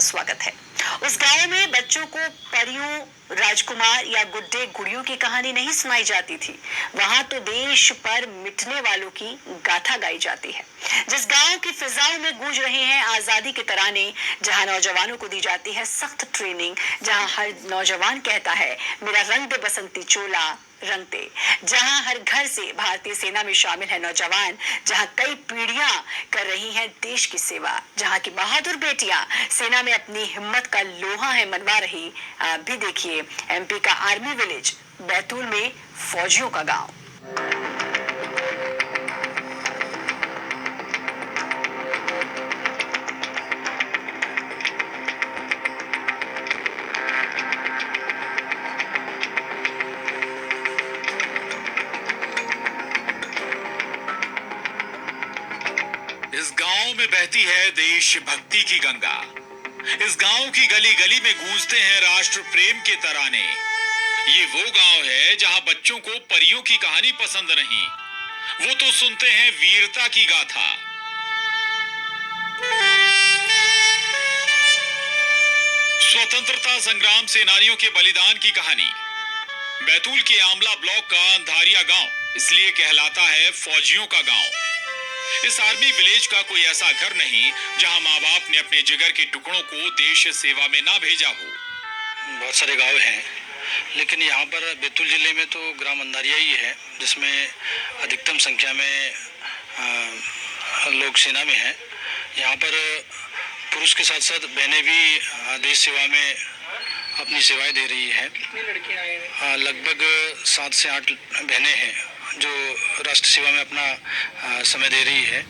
आपका स्वागत है। उस गांव में बच्चों को परियों, राजकुमार या गुड्डे गुड़ियों की कहानी नहीं सुनाई जाती थी। वहां तो देश पर मिटने वालों की गाथा गाई जाती है। जिस गांव की फिजाओं में गूंज रहे हैं आजादी के तराने, जहां नौजवानों को दी जाती है सख्त ट्रेनिंग, जहां हर नौजवान कहता है मेरा रंग दे बसंती चोला रंगते, जहां हर घर से भारतीय सेना में शामिल है नौजवान, जहां कई पीढ़ियां कर रही हैं देश की सेवा, जहां की बहादुर बेटियां सेना में अपनी हिम्मत का लोहा है मनवा रही। आप भी देखिए एमपी का आर्मी विलेज बैतूल में फौजियों का गांव। इस गांव में बहती है देशभक्ति की गंगा। इस गांव की गली गली में गूंजते हैं राष्ट्र प्रेम के तराने। ये वो गांव है जहां बच्चों को परियों की कहानी पसंद नहीं, वो तो सुनते हैं वीरता की गाथा। स्वतंत्रता संग्राम सेनानियों के बलिदान की कहानी। बैतूल के आमला ब्लॉक का अंधारिया गांव इसलिए कहलाता है फौजियों का गांव। इस आर्मी विलेज का कोई ऐसा घर नहीं जहां माँ बाप ने अपने जिगर के टुकड़ों को देश सेवा में ना भेजा हो। बहुत सारे गांव हैं, लेकिन यहाँ पर बैतूल जिले में तो ग्राम अंधारिया ही है जिसमें अधिकतम संख्या में लोग सेना में हैं। यहाँ पर पुरुष के साथ साथ बहनें भी देश सेवा में अपनी सेवाएं दे रही हैं। कितनी लड़कियां हैं? लगभग 7 से 8 बहनें हैं जो राष्ट्र सेवा में अपना समय दे रही है।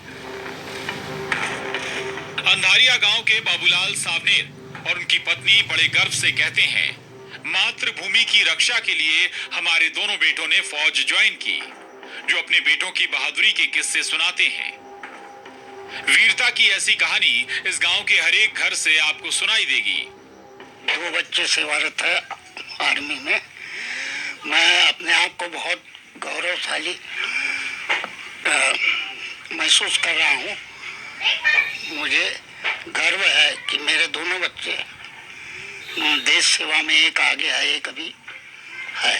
अंधारिया गांव के बाबूलाल सावनेर और उनकी पत्नी बड़े गर्व से कहते हैं, मातृभूमि की रक्षा के लिए हमारे दोनों बेटों ने फौज ज्वाइन की, जो अपने बेटों की बहादुरी के किस्से सुनाते हैं। वीरता की ऐसी कहानी इस गांव के हर एक घर से आपको सुनाई देगी। 2 बच्चे सेवारत है आर्मी में। मैं अपने आप को बहुत गौरवशाली महसूस कर रहा हूँ। मुझे गर्व है कि मेरे दोनों बच्चे देश सेवा में, एक आगे है एक अभी है।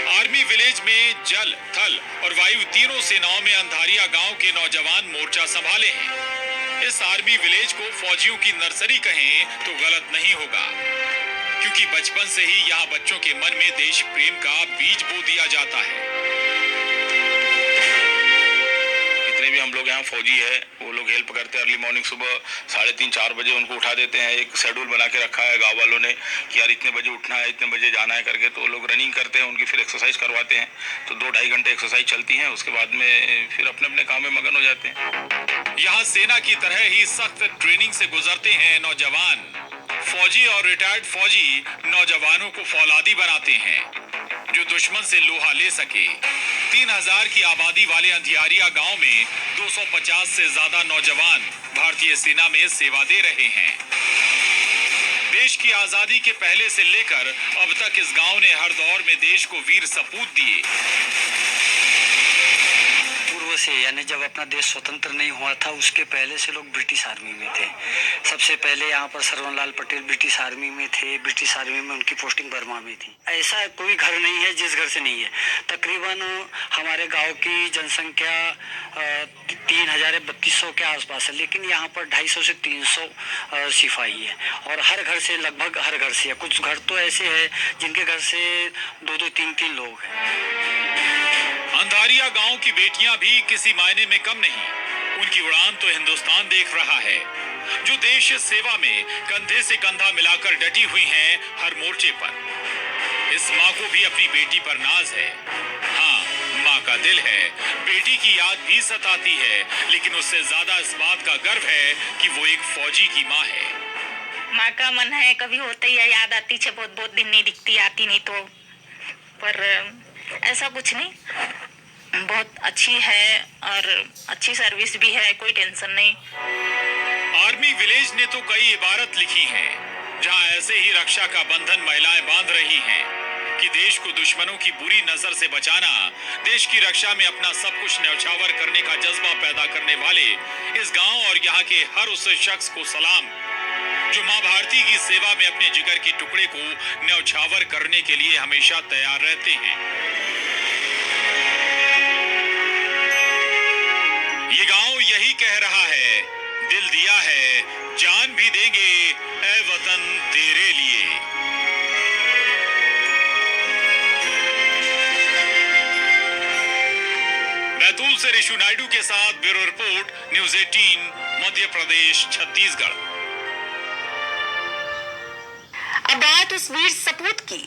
आर्मी विलेज में जल, थल और वायु तीनों सेनाओं में अंधारिया गांव के नौजवान मोर्चा संभाले हैं। इस आर्मी विलेज को फौजियों की नर्सरी कहें तो गलत नहीं होगा, क्योंकि बचपन से ही यहाँ बच्चों के मन में देश प्रेम का बीज बो दिया जाता है। जितने भी हम लोग यहाँ फौजी है वो लोग हेल्प करते हैं। अर्ली मॉर्निंग सुबह 3:30-4 बजे उनको उठा देते हैं। एक शेड्यूल बना के रखा है गांव वालों ने कि यार इतने बजे उठना है, इतने बजे जाना है करके। तो वो लोग रनिंग करते हैं, उनकी फिर एक्सरसाइज करवाते हैं। तो 2-2.5 घंटे एक्सरसाइज चलती है, उसके बाद में फिर अपने अपने काम में मगन हो जाते हैं। यहाँ सेना की तरह ही सख्त ट्रेनिंग से गुजरते हैं नौजवान। फौजी और रिटायर्ड फौजी नौजवानों को फौलादी बनाते हैं जो दुश्मन से लोहा ले सके। 3000 की आबादी वाले अंधियारिया गांव में 250 से ज्यादा नौजवान भारतीय सेना में सेवा दे रहे हैं। देश की आजादी के पहले से लेकर अब तक इस गांव ने हर दौर में देश को वीर सपूत दिए। पूर्व से, यानी जब अपना देश स्वतंत्र नहीं हुआ था उसके पहले से लोग ब्रिटिश आर्मी में थे। सबसे पहले यहाँ पर सर्वनलाल पटेल ब्रिटिश आर्मी में थे। ब्रिटिश आर्मी में उनकी पोस्टिंग बर्मा में थी। ऐसा कोई घर नहीं है जिस घर से नहीं है। तकरीबन हमारे गांव की जनसंख्या 3000-3200 के आसपास है, लेकिन यहाँ पर 250 से 300 सिपाही है और हर घर से, लगभग हर घर से है। कुछ घर तो ऐसे है जिनके घर से 2-2, 3-3 लोग हैं। अंधारिया गांव की बेटियां भी किसी मायने में कम नहीं। उनकी उड़ान तो हिंदुस्तान देख रहा है, जो देश सेवा में कंधे से कंधा मिलाकर डटी हुई हैं हर मोर्चे पर। इस माँ को भी अपनी बेटी पर नाज है। हाँ, माँ का दिल है, बेटी की याद भी सताती है, लेकिन उससे ज्यादा इस बात का गर्व है कि वो एक फौजी की माँ है। माँ का मन है, कभी होता ही है, याद आती है। बहुत बहुत दिन नहीं दिखती, आती नहीं तो, पर ऐसा कुछ नहीं, बहुत अच्छी है और अच्छी सर्विस भी है, कोई टेंशन नहीं। आर्मी विलेज ने तो कई इबारत लिखी हैं, जहां ऐसे ही रक्षा का बंधन महिलाएं बांध रही हैं कि देश को दुश्मनों की बुरी नजर से बचाना, देश की रक्षा में अपना सब कुछ न्यौछावर करने का जज्बा पैदा करने वाले इस गांव और यहाँ के हर उस शख्स को सलाम जो मां भारती की सेवा में अपने जिगर के टुकड़े को न्यौछावर करने के लिए हमेशा तैयार रहते हैं। ये गांव यही कह रहा है, दिल दिया है, जान भी देंगे ऐ वतन तेरे लिए। बैतूल से ऋषु नायडू के साथ bureau report, news 18, Madhya Pradesh, Chhattisgarh. अब बात उस वीर सपूत की